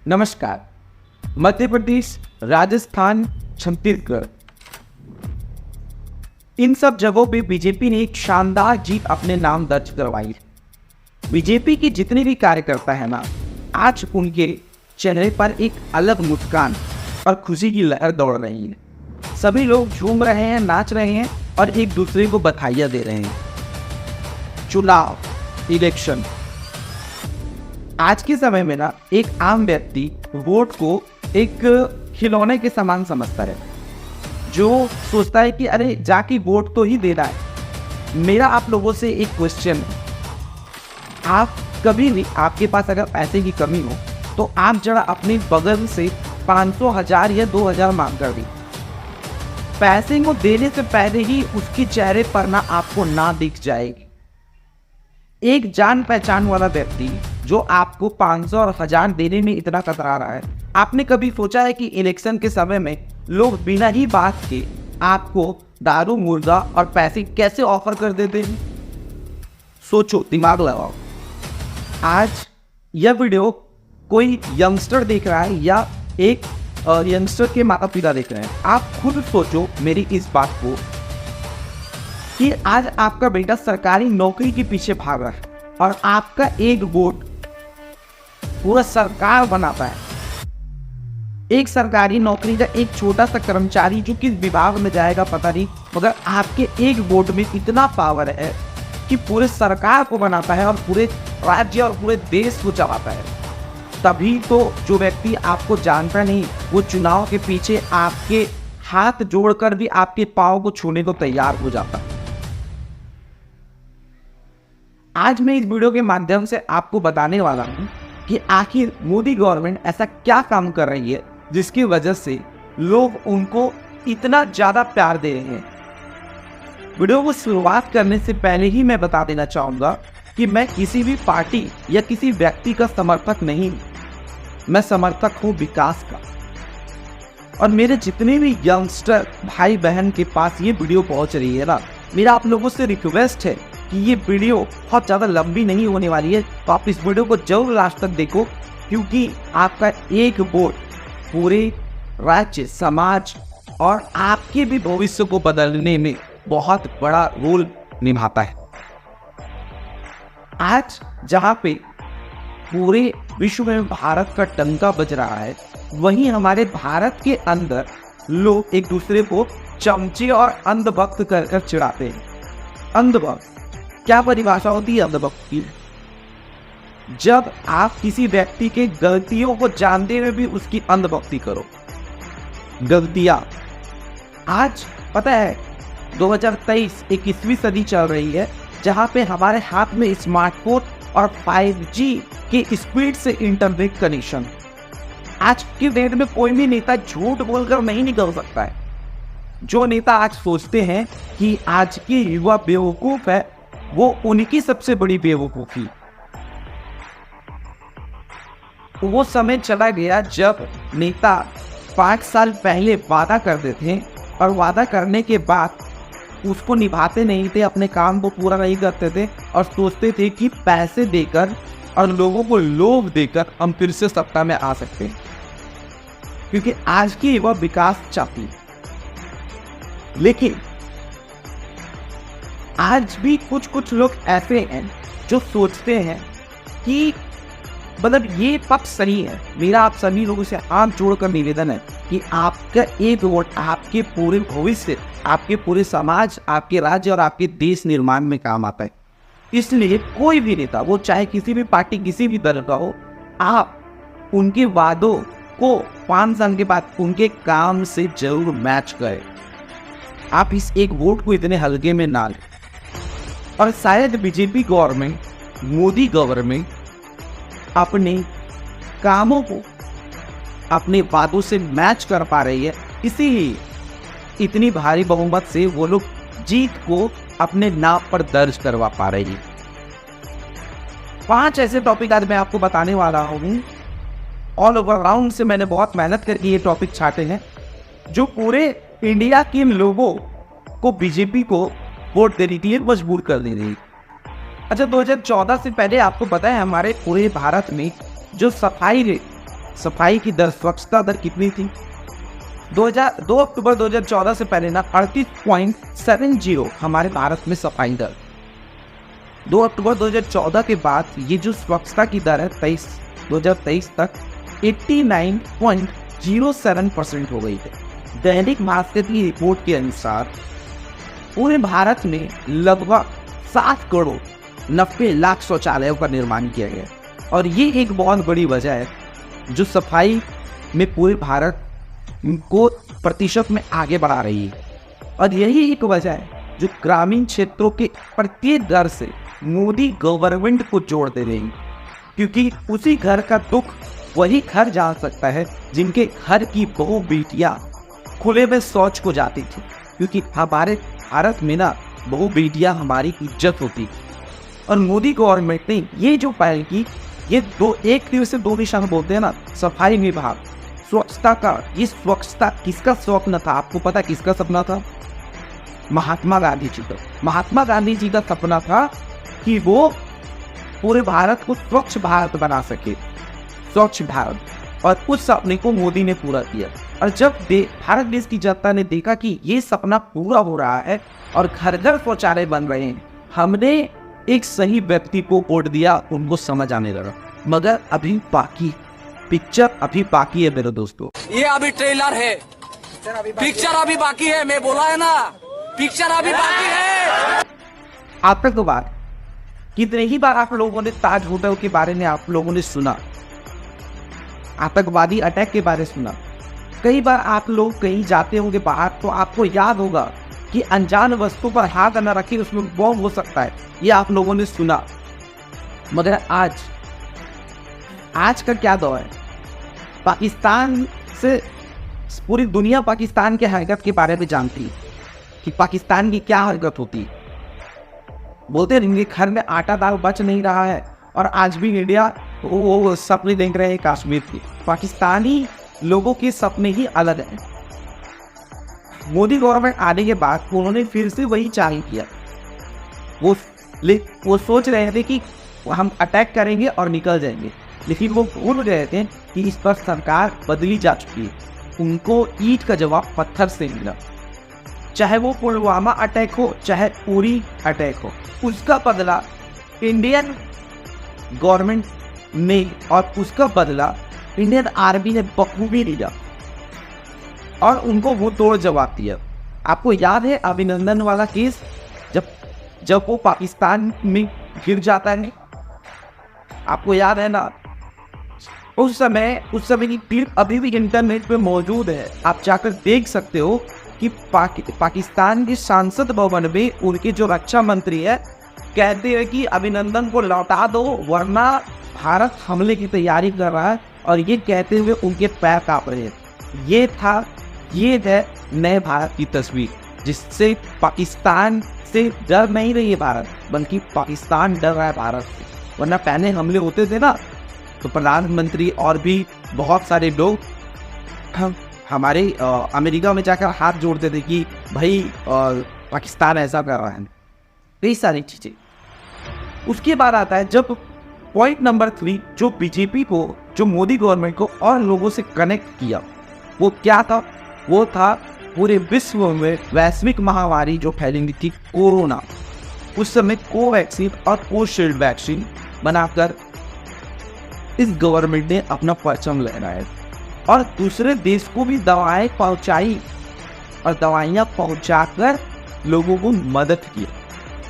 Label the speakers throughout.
Speaker 1: नमस्कार। मध्य प्रदेश, राजस्थान, छत्तीसगढ़, इन सब जगहों पे बीजेपी ने एक शानदार जीत अपने नाम दर्ज करवाई है। बीजेपी के जितने भी कार्यकर्ता हैं ना, आज उनके चेहरे पर एक अलग मुस्कान और खुशी की लहर दौड़ रही है। सभी लोग झूम रहे हैं, नाच रहे हैं और एक दूसरे को बधाइयाँ दे रहे हैं। चुनाव, इलेक्शन, आज के समय में ना एक आम व्यक्ति वोट को एक खिलौने के समान समझता है, जो सोचता है कि अरे जाके वोट तो ही देना है। मेरा आप लोगों से एक क्वेश्चन है, आप कभी भी आपके पास अगर पैसे की कमी हो तो आप जरा अपने बगल से 500, 1000 या 2000 मांग कर दी। पैसे को देने से पहले ही उसके चेहरे पर ना आपको ना दिख जाएगी। एक जान पहचान वाला व्यक्ति जो आपको 500 और 1000 देने में इतना कतरा रहा है, आपने कभी सोचा है कि इलेक्शन के समय में लोग बिना ही बात के आपको दारू, मुर्गा और पैसे कैसे ऑफर कर देते हैं? सोचो, दिमाग लगाओ। आज यह वीडियो कोई यंगस्टर देख रहा है या एक यंगस्टर के माता पिता देख रहे हैं। आप खुद सोचो मेरी इस बात को कि आज आपका बेटा सरकारी नौकरी के पीछे भाग रहा है और आपका एक वोट पूरा सरकार बनाता है। एक सरकारी नौकरी का एक छोटा सा कर्मचारी जो किस विभाग में जाएगा पता नहीं, मगर आपके एक वोट में इतना पावर है कि पूरे सरकार को बनाता है और पूरे राज्य और पूरे देश को चलाता है। तभी तो जो व्यक्ति आपको जानता नहीं, वो चुनाव के पीछे आपके हाथ जोड़कर भी आपके पाँव को छूने को तैयार हो जाता है। आज मैं इस वीडियो के माध्यम से आपको बताने वाला हूं कि आखिर मोदी गवर्नमेंट ऐसा क्या काम कर रही है जिसकी वजह से लोग उनको इतना ज्यादा प्यार दे रहे हैं। वीडियो को शुरुआत करने से पहले ही मैं बता देना चाहूंगा कि मैं किसी भी पार्टी या किसी व्यक्ति का समर्थक नहीं हूं। मैं समर्थक हूं विकास का। और मेरे जितने भी यंगस्टर भाई बहन के पास ये वीडियो पहुंच रही है ना, मेरा आप लोगों से रिक्वेस्ट है कि ये वीडियो बहुत ज़्यादा लंबी नहीं होने वाली है, तो आप इस वीडियो को जरूर लास्ट तक देखो, क्योंकि आपका एक वोट पूरे राज्य, समाज और आपके भी भविष्य को बदलने में बहुत बड़ा रोल निभाता है। आज जहाँ पे पूरे विश्व में भारत का डंका बज रहा है, वहीं हमारे भारत के अंदर लोग एक दूसरे को चमचे और अंधभक्त कर चिढ़ाते हैं। अंधभक्त क्या परिभाषा होती है अंधभक्त की? जब आप किसी व्यक्ति के गलतियों को जानते हुए भी उसकी अंधभक्ति करो। गलतियां, आज पता है 2023 21वीं सदी चल रही है, जहां पे हमारे हाथ में स्मार्टफोन और 5G के स्पीड से इंटरनेट कनेक्शन। आज के डेट में कोई भी नेता झूठ बोलकर नहीं निकल सकता है। जो नेता आज सोचते हैं कि आज के युवा बेवकूफ है, वो उनकी सबसे बड़ी बेवकूफी। वो समय चला गया जब नेता 5 साल पहले वादा करते थे और वादा करने के बाद उसको निभाते नहीं थे, अपने काम को पूरा नहीं करते थे और सोचते थे कि पैसे देकर और लोगों को लोभ देकर हम फिर से सत्ता में आ सकते हैं, क्योंकि आज की युवा विकास चाहती है। लेकिन आज भी कुछ लोग ऐसे हैं जो सोचते हैं कि मतलब ये पक्ष सही है। मेरा आप सभी लोगों से हाथ जोड़कर निवेदन है कि आपका एक वोट आपके पूरे भविष्य, आपके पूरे समाज, आपके राज्य और आपके देश निर्माण में काम आता है। इसलिए कोई भी नेता, वो चाहे किसी भी पार्टी, किसी भी दल का हो, आप उनके वादों को 5 साल के बाद उनके काम से जरूर मैच करें। आप इस एक वोट को इतने हल्के में ना लें। और शायद बीजेपी गवर्नमेंट, मोदी गवर्नमेंट अपने कामों को अपने वादों से मैच कर पा रही है, इसीलिए इतनी भारी बहुमत से वो लोग जीत को अपने नाम पर दर्ज करवा पा रही है। 5 ऐसे टॉपिक आज मैं आपको बताने वाला हूँ। ऑल ओवर राउंड से मैंने बहुत मेहनत करके ये टॉपिक छाटे हैं, जो पूरे इंडिया के लोगों को बीजेपी को वोट देने के लिए मजबूर कर दे रही। अच्छा, 2014 से पहले आपको पता है हमारे पूरे भारत में जो सफाई सफाई की दर, स्वच्छता दर कितनी थी? 2 अक्टूबर 2014 से पहले ना 38.70 हमारे भारत में सफाई दर। 2 अक्टूबर 2014 के बाद ये जो स्वच्छता की दर है 2023 तक 89.07% हो गई है। दैनिक भास्कर की रिपोर्ट के अनुसार पूरे भारत में लगभग 7 करोड़ 90 लाख शौचालयों का निर्माण किया गया और ये एक बहुत बड़ी वजह है जो सफाई में पूरे भारत को प्रतिशत में आगे बढ़ा रही है। और यही एक वजह है जो ग्रामीण क्षेत्रों के प्रत्येक घर से मोदी गवर्नमेंट को जोड़ दे रही है, क्योंकि उसी घर का दुख वही घर जान सकता है जिनके घर की बहु बेटियां खुले में शौच को जाती थी, क्योंकि हमारे भारत में ना बहु बेटियां हमारी इज्जत होती थी। और मोदी गवर्नमेंट ने ये जो पहल की, ये एक तीर से 2 निशान बोलते हैं ना, सफाई विभाग, स्वच्छता का। ये स्वच्छता किसका स्वप्न था? आपको पता किसका सपना था? महात्मा गांधी जी का। महात्मा गांधी जी का सपना था कि वो पूरे भारत को स्वच्छ भारत बना सके, स्वच्छ भारत। और उस सपने को मोदी ने पूरा किया। और जब भारत देश की जनता ने देखा कि ये सपना पूरा हो रहा है और घर घर शौचालय बन रहे हैं, हमने एक सही व्यक्ति को वोट दिया, उनको समझ आने लगा। मगर अभी बाकी पिक्चर अभी बाकी है मेरे दोस्तों।
Speaker 2: ये अभी ट्रेलर है, पिक्चर अभी बाकी है। मैं बोला है ना, पिक्चर अभी बाकी है।
Speaker 1: आतंकवाद, कितने ही बार आप लोगों ने ताज होटल के बारे में आप लोगों ने सुना, आतंकवादी अटैक के बारे में सुना। कई बार आप लोग कहीं जाते होंगे बाहर तो आपको याद होगा कि अनजान वस्तु पर हाथ न रखें, उसमें बॉम्ब हो सकता है, ये आप लोगों ने सुना। मगर आज का क्या दौर है? पाकिस्तान से पूरी दुनिया पाकिस्तान के हरकत के बारे में जानती है कि पाकिस्तान की क्या हरकत होती है। बोलते रहेंगे घर में आटा दाल बच नहीं रहा है और आज भी इंडिया वो सपने देख रहे हैं कश्मीर की। पाकिस्तानी लोगों के सपने ही अलग हैं। मोदी गवर्नमेंट आने के बाद उन्होंने फिर से वही चाल किया। वो सोच रहे थे कि हम अटैक करेंगे और निकल जाएंगे, लेकिन वो भूल गए थे कि इस पर सरकार बदली जा चुकी है। उनको ईंट का जवाब पत्थर से मिला। चाहे वो पुलवामा अटैक हो, चाहे उरी अटैक हो, उसका बदला इंडियन गवर्नमेंट ने और उसका बदला इंडियन आर्मी ने बखूबी लिया और उनको वो तोड़ जवाब दिया। आपको याद है अभिनंदन वाला केस, जब वो पाकिस्तान में गिर जाता है, आपको याद है ना? उस समय की क्लिप अभी भी इंटरनेट पे मौजूद है, आप जाकर देख सकते हो कि पाकिस्तान के संसद भवन में उनके जो रक्षा मंत्री है कहते हैं कि अभिनंदन को लौटा दो वरना भारत हमले की तैयारी कर रहा है, और ये कहते हुए उनके पैर कांप रहे हैं। ये है नए भारत की तस्वीर, जिससे पाकिस्तान से डर नहीं रही है भारत, बल्कि पाकिस्तान डर रहा है भारत से। वरना पहले हमले होते थे ना तो प्रधानमंत्री और भी बहुत सारे लोग हमारे अमेरिका में जाकर हाथ जोड़ते थे कि भाई पाकिस्तान ऐसा कर रहा है, कई सारी चीज़ें। उसके बाद आता है जब पॉइंट नंबर 3, जो बीजेपी को, जो मोदी गवर्नमेंट को और लोगों से कनेक्ट किया, वो क्या था? वो था पूरे विश्व में वैश्विक महामारी जो फैली थी कोरोना। उस समय कोवैक्सीन और कोविशील्ड वैक्सीन बनाकर इस गवर्नमेंट ने अपना परचम लहराया और दूसरे देश को भी दवाएं पहुंचाई और दवाइयां पहुंचाकर लोगों को मदद किया,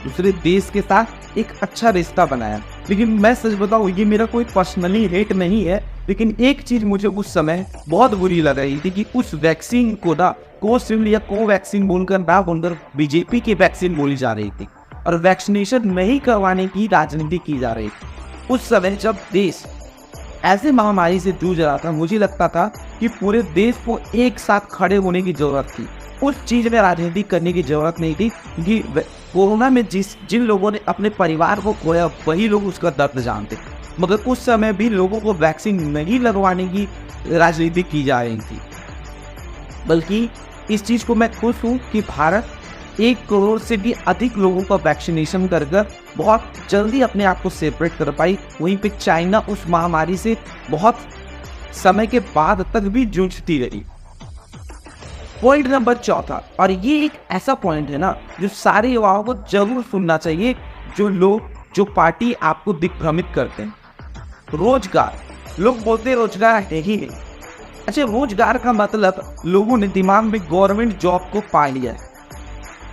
Speaker 1: दूसरे देश के साथ एक अच्छा रिश्ता बनाया। लेकिन मैं सच बताऊं, ये मेरा कोई पर्सनली हेट नहीं है, लेकिन एक चीज मुझे उस समय बहुत बुरी लग रही थी कि उस वैक्सीन को ना कोविशील्ड या कोवैक्सीन बोलकर ना बोलकर बीजेपी की वैक्सीन बोली जा रही थी और वैक्सीनेशन नहीं करवाने की राजनीति की जा रही थी। उस समय जब देश ऐसे महामारी से जूझ रहा था, मुझे लगता था कि पूरे देश को एक साथ खड़े होने की जरूरत थी। उस चीज में राजनीति करने की जरूरत नहीं थी कि कोरोना में जिन लोगों ने अपने परिवार को खोया वही लोग उसका दर्द जानते। मगर उस समय भी लोगों को वैक्सीन नहीं लगवाने की राजनीति की जा रही थी। बल्कि इस चीज को मैं खुश हूँ कि भारत 1 करोड़ से भी अधिक लोगों का वैक्सीनेशन कर बहुत जल्दी अपने आप को सेपरेट कर पाई। वहीं पे चाइना उस महामारी से बहुत समय के बाद तक भी जूझती रही। पॉइंट नंबर 4, और ये एक ऐसा पॉइंट है ना जो सारे युवाओं को जरूर सुनना चाहिए, जो पार्टी आपको दिग्भ्रमित करते हैं। रोजगार। लोग बोलते हैं रोजगार है ही नहीं। अच्छा, रोजगार का मतलब लोगों ने दिमाग में गवर्नमेंट जॉब को पा लिया है।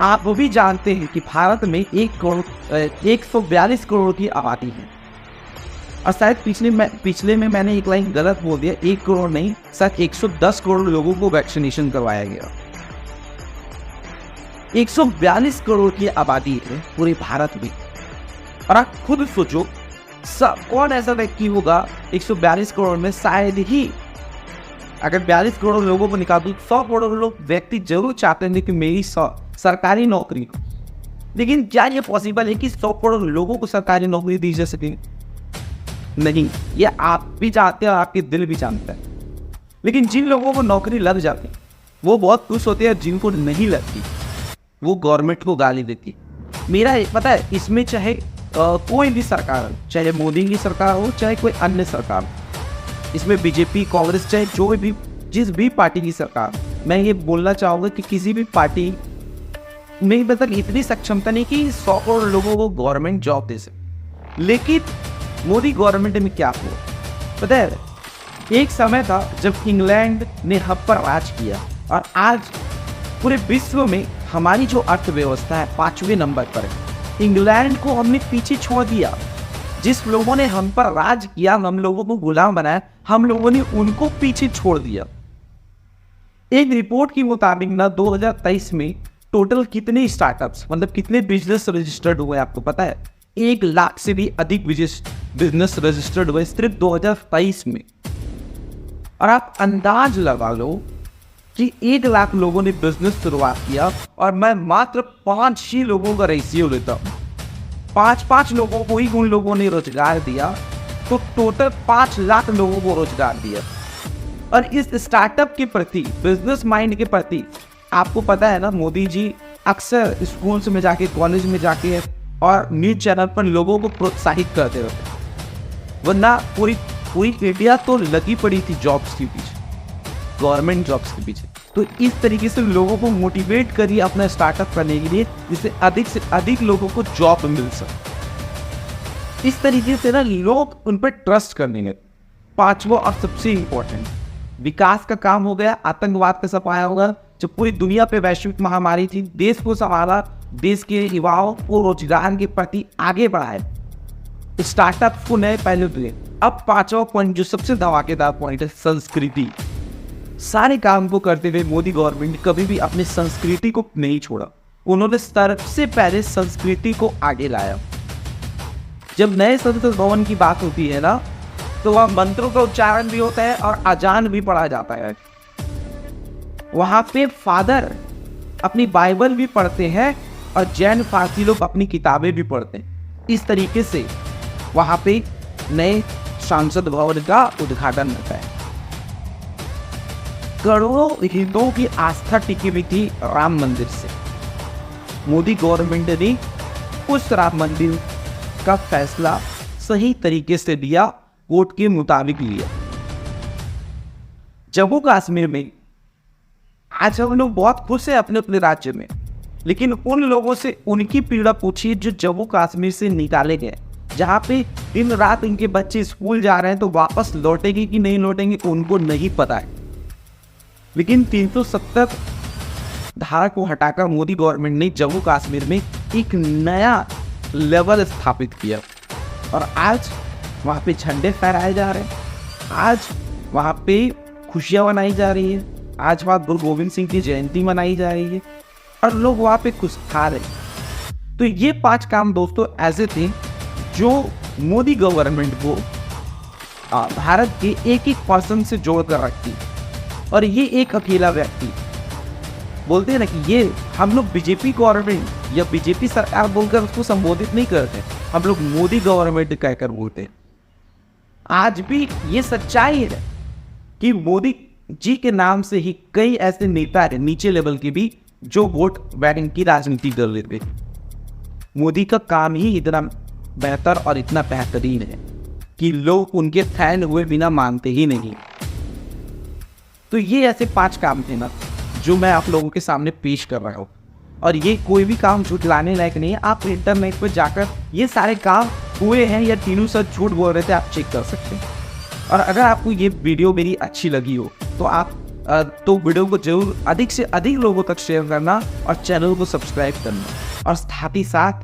Speaker 1: आप वो भी जानते हैं कि भारत में 142 करोड़ की आबादी है, और शायद पिछले में मैंने एक लाइन गलत बोल दिया, 1 करोड़ नहीं, शायद 110 करोड़ लोगों को वैक्सीनेशन करवाया गया। 142 करोड़ की आबादी है पूरे भारत में, और आप खुद सोचो कौन ऐसा व्यक्ति होगा 142 करोड़ में, शायद ही अगर 42 करोड़ लोगों को निकाल दूं, 100 करोड़ लोग व्यक्ति जरूर चाहते हैं कि मेरी सरकारी नौकरी, लेकिन क्या ये पॉसिबल है कि 100 करोड़ लोगों को सरकारी नौकरी दी जा सके? नहीं, ये आप भी जानते हैं और आपके दिल भी जानता है। लेकिन जिन लोगों को नौकरी लग जाती वो बहुत खुश होते हैं, जिनको नहीं लगती वो गवर्नमेंट को गाली देती। मेरा पता है, इसमें चाहे कोई भी सरकार हो, चाहे मोदी की सरकार हो, चाहे कोई अन्य सरकार हो, इसमें बीजेपी, कांग्रेस, चाहे जो भी जिस भी पार्टी की सरकार, मैं ये बोलना चाहूँगा कि किसी भी पार्टी में मतलब इतनी सक्षमता नहीं कि 100 करोड़ लोगों को गवर्नमेंट जॉब दे सके। लेकिन मोदी गवर्नमेंट में क्या हुआ पता है? एक समय था जब इंग्लैंड ने हम पर राज किया, और आज पूरे विश्व में हमारी जो अर्थव्यवस्था है 5वें नंबर पर है। इंग्लैंड को हमने पीछे छोड़ दिया। जिस लोगों ने हम पर राज किया, हम लोगों को गुलाम बनाया, हम लोगों ने उनको पीछे छोड़ दिया। एक रिपोर्ट के मुताबिक ना 2023 में टोटल कितने स्टार्टअप्स, मतलब कितने बिजनेस रजिस्टर्ड हुए आपको पता है? 1 लाख से भी अधिक बिजनेस रजिस्टर्ड हुए सिर्फ 2023 में। और आप अंदाज लगा लो कि 1 लाख लोगों ने बिजनेस शुरुआत किया, और मैं मात्र 5 ही लोगों का रेशियो लेता हूँ। 5 लोगों को ही उन लोगों ने रोजगार दिया, तो टोटल 5 लाख लोगों को रोजगार दिया। और इस स्टार्टअप के प्रति, बिजनेस माइंड के प्रति, आपको पता है ना, मोदी जी अक्सर स्कूल्स में जाके, कॉलेज में जाके और न्यूज चैनल पर लोगों को प्रोत्साहित करते रहते। वरना पूरी इंडिया तो लगी पड़ी थी जॉब्स के पीछे, गवर्नमेंट जॉब्स के पीछे। तो इस तरीके से लोगों को मोटिवेट करिए अपना स्टार्टअप करने के लिए, जिससे अधिक से अधिक लोगों को जॉब मिल सके। इस तरीके से ना लोग उन पर ट्रस्ट करने लगे। 5वां और सबसे इम्पोर्टेंट, विकास का काम हो गया, आतंकवाद का सफाया होगा। जो पूरी दुनिया पे वैश्विक महामारी थी, देश को संभाला, देश के युवाओं को रोजगार के प्रति आगे बढ़ाए, स्टार्टअप को नए पहलू दिए। अब 5वां पॉइंट जो सबसे धमाकेदार पॉइंट है, संस्कृति। सारे काम को करते हुए मोदी गवर्नमेंट कभी भी अपनी संस्कृति को नहीं छोड़ा। उन्होंने सबसे पहले संस्कृति को आगे लाया। जब नए संसद भवन की बात होती है ना, तो वहाँ मंत्रों का उच्चारण भी होता है और अजान भी पढ़ा जाता है। वहाँ पे फादर अपनी बाइबल भी पढ़ते हैं और जैन फारसी लोग अपनी किताबें भी पढ़ते हैं। इस तरीके से वहाँ पे नए संसद भवन का उद्घाटन होता है। करोड़ों हिंदुओं की आस्था टिकी हुई थी राम मंदिर से। मोदी गवर्नमेंट ने उस राम मंदिर का फैसला सही तरीके से लिया, कोर्ट के मुताबिक लिया। जम्मू कश्मीर में आज हम लोग बहुत खुश हैं अपने अपने राज्य में, लेकिन उन लोगों से उनकी पीड़ा पूछिए जो जम्मू कश्मीर से निकाले गए, जहाँ पे दिन रात उनके बच्चे स्कूल जा रहे हैं, तो वापस लौटेंगे कि नहीं लौटेंगे उनको नहीं पता है। लेकिन 370 धारा को हटाकर मोदी गवर्नमेंट ने जम्मू कश्मीर में एक नया लेवल स्थापित किया, और आज वहाँ पे झंडे फहराए जा रहे हैं, आज वहाँ पे खुशियाँ मनाई जा रही है, आज वहाँ गुरु गोविंद सिंह की जयंती मनाई जा रही है, और लोग वहाँ पे खुश खा रहे हैं। तो ये 5 काम दोस्तों ऐसे थे जो मोदी गवर्नमेंट को भारत के एक एक पर्सन से जोड़ कर रखती। और ये एक अकेला व्यक्ति, बोलते हैं ना कि ये हम लोग बीजेपी गवर्नमेंट या बीजेपी सरकार बोलकर उसको संबोधित नहीं करते, हम लोग मोदी गवर्नमेंट कहकर बोलते हैं। आज भी ये सच्चाई है कि मोदी जी के नाम से ही कई ऐसे नेता हैं नीचे लेवल के भी जो वोट बैंक की राजनीति कर लेते। मोदी का काम ही इतना बेहतर और इतना बेहतरीन है कि लोग उनके फैन हुए बिना मानते ही नहीं। तो ये ऐसे 5 काम थे ना जो मैं आप लोगों के सामने पेश कर रहा हूँ, और ये कोई भी काम झुठलाने लायक नहीं है। आप इंटरनेट पर जाकर ये सारे काम हुए हैं या तीनों सच झूठ बोल रहे थे आप चेक कर सकते हैं। और अगर आपको ये वीडियो मेरी अच्छी लगी हो तो आप तो वीडियो को जरूर अधिक से अधिक लोगों तक शेयर करना और चैनल को सब्सक्राइब करना, और साथ ही साथ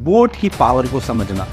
Speaker 1: वोट की पावर को समझना।